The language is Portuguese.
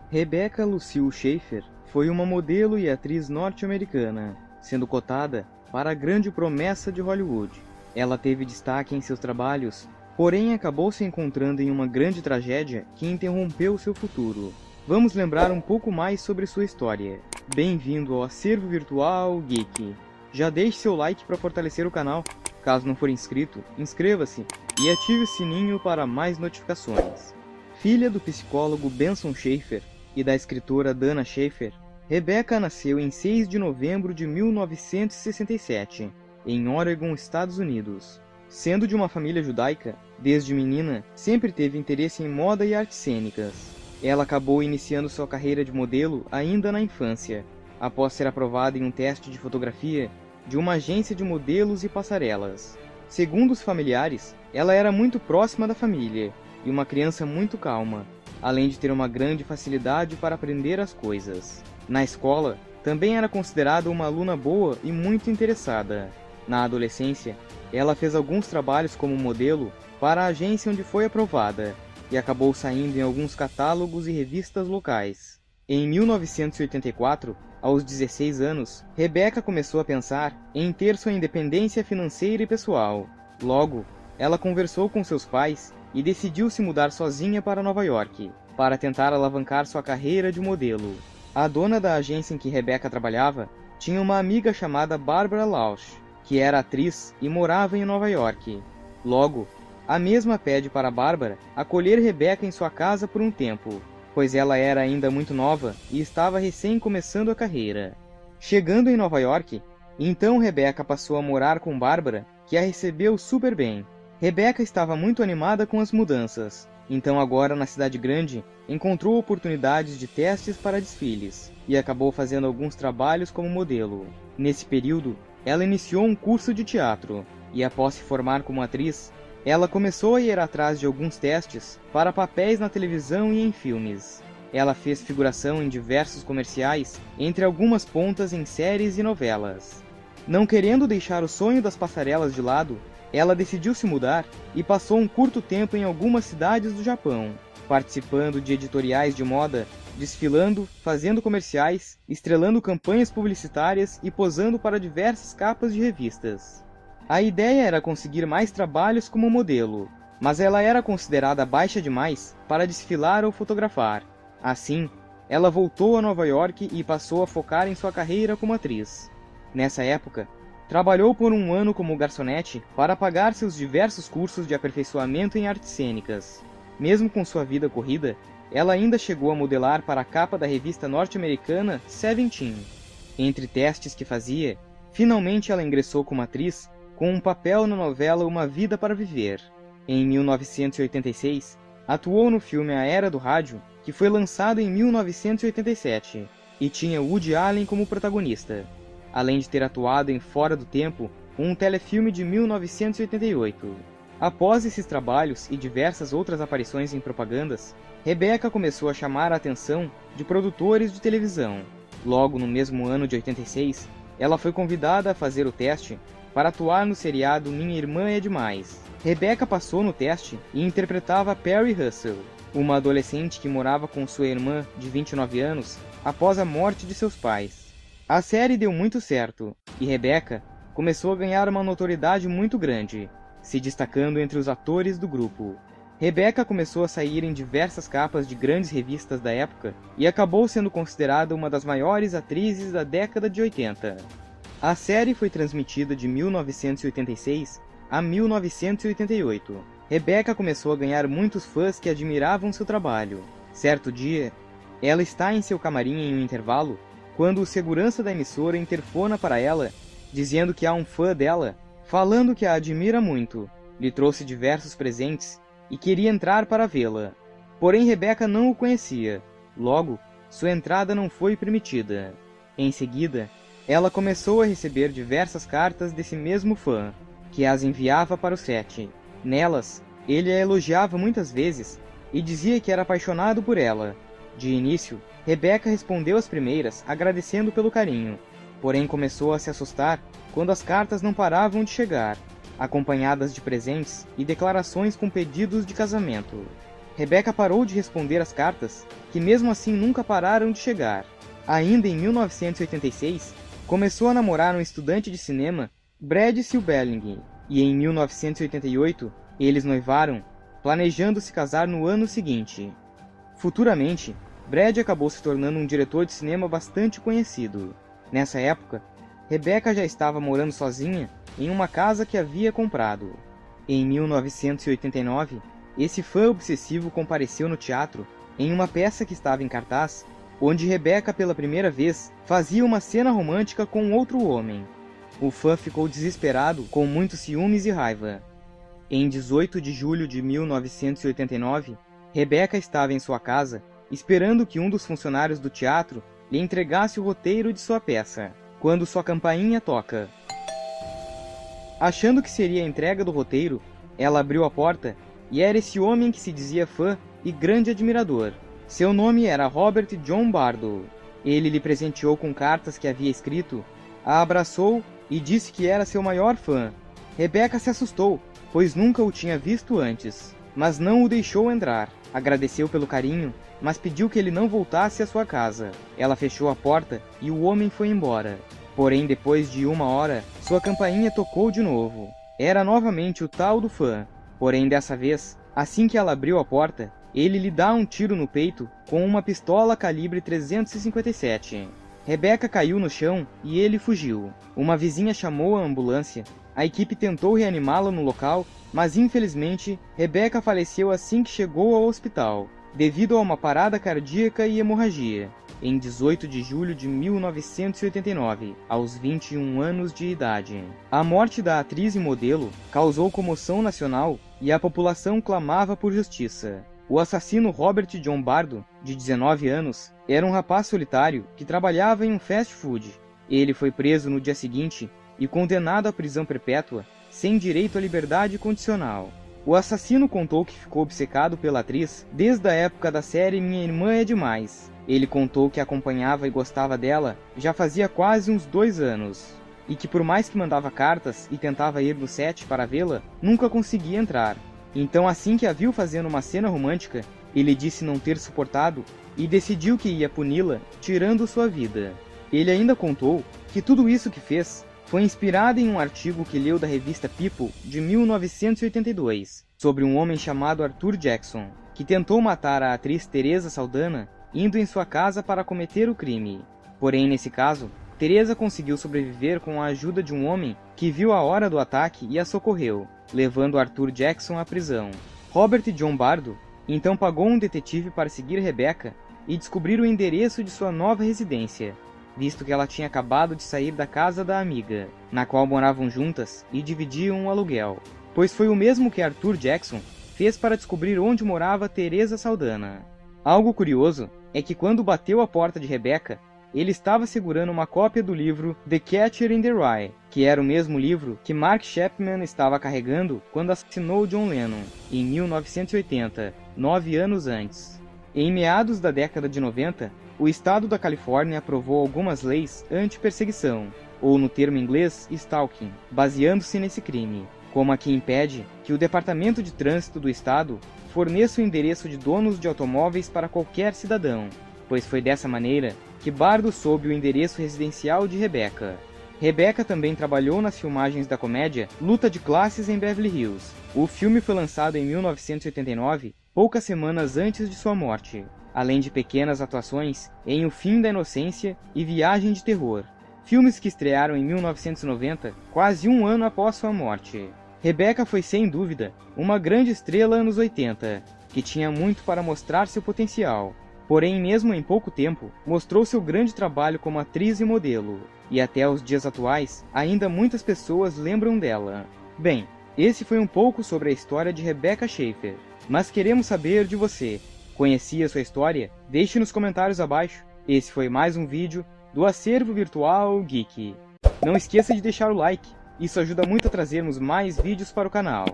Rebecca Lucille Schaeffer foi uma modelo e atriz norte-americana, sendo cotada para a grande promessa de Hollywood. Ela teve destaque em seus trabalhos, porém acabou se encontrando em uma grande tragédia que interrompeu seu futuro. Vamos lembrar um pouco mais sobre sua história. Bem-vindo ao Acervo Virtual Geek. Já deixe seu like para fortalecer o canal. Caso não for inscrito, inscreva-se e ative o sininho para mais notificações. Filha do psicólogo Benson Schaeffer e da escritora Dana Schaeffer, Rebecca nasceu em 6 de novembro de 1967, em Oregon, Estados Unidos. Sendo de uma família judaica, desde menina sempre teve interesse em moda e artes cênicas. Ela acabou iniciando sua carreira de modelo ainda na infância, após ser aprovada em um teste de fotografia de uma agência de modelos e passarelas. Segundo os familiares, ela era muito próxima da família e uma criança muito calma, além de ter uma grande facilidade para aprender as coisas. Na escola, também era considerada uma aluna boa e muito interessada. Na adolescência, ela fez alguns trabalhos como modelo para a agência onde foi aprovada e acabou saindo em alguns catálogos e revistas locais. Em 1984, aos 16 anos, Rebecca começou a pensar em ter sua independência financeira e pessoal. Logo, ela conversou com seus pais e decidiu se mudar sozinha para Nova York, para tentar alavancar sua carreira de modelo. A dona da agência em que Rebecca trabalhava tinha uma amiga chamada Barbara Lausch, que era atriz e morava em Nova York. Logo, a mesma pede para Barbara acolher Rebecca em sua casa por um tempo, pois ela era ainda muito nova e estava recém começando a carreira. Chegando em Nova York, então Rebecca passou a morar com Barbara, que a recebeu super bem. Rebecca estava muito animada com as mudanças, então agora na cidade grande encontrou oportunidades de testes para desfiles e acabou fazendo alguns trabalhos como modelo. Nesse período, ela iniciou um curso de teatro e após se formar como atriz, ela começou a ir atrás de alguns testes para papéis na televisão e em filmes. Ela fez figuração em diversos comerciais, entre algumas pontas em séries e novelas. Não querendo deixar o sonho das passarelas de lado, ela decidiu se mudar e passou um curto tempo em algumas cidades do Japão, participando de editoriais de moda, desfilando, fazendo comerciais, estrelando campanhas publicitárias e posando para diversas capas de revistas. A ideia era conseguir mais trabalhos como modelo, mas ela era considerada baixa demais para desfilar ou fotografar. Assim, ela voltou a Nova York e passou a focar em sua carreira como atriz. Nessa época, trabalhou por um ano como garçonete para pagar seus diversos cursos de aperfeiçoamento em artes cênicas. Mesmo com sua vida corrida, ela ainda chegou a modelar para a capa da revista norte-americana Seventeen. Entre testes que fazia, finalmente ela ingressou como atriz com um papel na novela Uma Vida para Viver. Em 1986, atuou no filme A Era do Rádio, que foi lançado em 1987, e tinha Woody Allen como protagonista, além de ter atuado em Fora do Tempo, um telefilme de 1988. Após esses trabalhos e diversas outras aparições em propagandas, Rebecca começou a chamar a atenção de produtores de televisão. Logo no mesmo ano de 86, ela foi convidada a fazer o teste para atuar no seriado Minha Irmã é Demais. Rebecca passou no teste e interpretava Perry Russell, uma adolescente que morava com sua irmã de 29 anos após a morte de seus pais. A série deu muito certo, e Rebecca começou a ganhar uma notoriedade muito grande, se destacando entre os atores do grupo. Rebecca começou a sair em diversas capas de grandes revistas da época e acabou sendo considerada uma das maiores atrizes da década de 80. A série foi transmitida de 1986 a 1988. Rebecca começou a ganhar muitos fãs que admiravam seu trabalho. Certo dia, ela está em seu camarim em um intervalo, quando o segurança da emissora interfona para ela, dizendo que há um fã dela, falando que a admira muito, lhe trouxe diversos presentes e queria entrar para vê-la. Porém, Rebecca não o conhecia. Logo, sua entrada não foi permitida. Em seguida, ela começou a receber diversas cartas desse mesmo fã, que as enviava para o set. Nelas, ele a elogiava muitas vezes e dizia que era apaixonado por ela. De início, Rebecca respondeu as primeiras agradecendo pelo carinho, porém começou a se assustar quando as cartas não paravam de chegar, acompanhadas de presentes e declarações com pedidos de casamento. Rebecca parou de responder às cartas, que mesmo assim nunca pararam de chegar. Ainda em 1986, começou a namorar um estudante de cinema, Brad Silberling, e em 1988 eles noivaram, planejando se casar no ano seguinte. Futuramente, Brad acabou se tornando um diretor de cinema bastante conhecido. Nessa época, Rebecca já estava morando sozinha em uma casa que havia comprado. Em 1989, esse fã obsessivo compareceu no teatro em uma peça que estava em cartaz, onde Rebecca pela primeira vez fazia uma cena romântica com outro homem. O fã ficou desesperado, com muitos ciúmes e raiva. Em 18 de julho de 1989, Rebecca estava em sua casa, esperando que um dos funcionários do teatro lhe entregasse o roteiro de sua peça, quando sua campainha toca. Achando que seria a entrega do roteiro, ela abriu a porta e era esse homem que se dizia fã e grande admirador. Seu nome era Robert John Bardo. Ele lhe presenteou com cartas que havia escrito, a abraçou e disse que era seu maior fã. Rebecca se assustou, pois nunca o tinha visto antes, mas não o deixou entrar. Agradeceu pelo carinho, mas pediu que ele não voltasse à sua casa. Ela fechou a porta e o homem foi embora. Porém, depois de 1 hora, sua campainha tocou de novo. Era novamente o tal do fã. Porém, dessa vez, assim que ela abriu a porta, ele lhe dá um tiro no peito com uma pistola calibre 357. Rebecca caiu no chão e ele fugiu. Uma vizinha chamou a ambulância. A equipe tentou reanimá-la no local, mas infelizmente, Rebecca faleceu assim que chegou ao hospital, devido a uma parada cardíaca e hemorragia, em 18 de julho de 1989, aos 21 anos de idade. A morte da atriz e modelo causou comoção nacional e a população clamava por justiça. O assassino Robert John Bardo, de 19 anos, era um rapaz solitário que trabalhava em um fast food. Ele foi preso no dia seguinte e condenado à prisão perpétua, sem direito à liberdade condicional. O assassino contou que ficou obcecado pela atriz desde a época da série Minha Irmã é Demais. Ele contou que acompanhava e gostava dela já fazia quase uns 2 anos, e que por mais que mandava cartas e tentava ir no set para vê-la, nunca conseguia entrar. Então, assim que a viu fazendo uma cena romântica, ele disse não ter suportado e decidiu que ia puni-la, tirando sua vida. Ele ainda contou que tudo isso que fez foi inspirado em um artigo que leu da revista People de 1982, sobre um homem chamado Arthur Jackson, que tentou matar a atriz Teresa Saldana indo em sua casa para cometer o crime. Porém, nesse caso, Teresa conseguiu sobreviver com a ajuda de um homem que viu a hora do ataque e a socorreu, levando Arthur Jackson à prisão. Robert John Bardo então pagou um detetive para seguir Rebecca e descobrir o endereço de sua nova residência, visto que ela tinha acabado de sair da casa da amiga, na qual moravam juntas e dividiam um aluguel, pois foi o mesmo que Arthur Jackson fez para descobrir onde morava Teresa Saldana. Algo curioso é que quando bateu a porta de Rebecca, ele estava segurando uma cópia do livro The Catcher in the Rye, que era o mesmo livro que Mark Chapman estava carregando quando assassinou John Lennon, em 1980, 9 anos antes. Em meados da década de 90, o estado da Califórnia aprovou algumas leis anti-perseguição, ou no termo inglês, stalking, baseando-se nesse crime, como a que impede que o Departamento de Trânsito do estado forneça o endereço de donos de automóveis para qualquer cidadão, pois foi dessa maneira que Bardo soube o endereço residencial de Rebecca. Rebecca também trabalhou nas filmagens da comédia Luta de Classes em Beverly Hills. O filme foi lançado em 1989, poucas semanas antes de sua morte, além de pequenas atuações em O Fim da Inocência e Viagem de Terror, filmes que estrearam em 1990, quase um ano após sua morte. Rebecca foi sem dúvida uma grande estrela anos 80, que tinha muito para mostrar seu potencial. Porém, mesmo em pouco tempo, mostrou seu grande trabalho como atriz e modelo, e até os dias atuais, ainda muitas pessoas lembram dela. Bem, esse foi um pouco sobre a história de Rebecca Schaeffer, mas queremos saber de você. Conhecia sua história? Deixe nos comentários abaixo. Esse foi mais um vídeo do Acervo Virtual Geek. Não esqueça de deixar o like, isso ajuda muito a trazermos mais vídeos para o canal.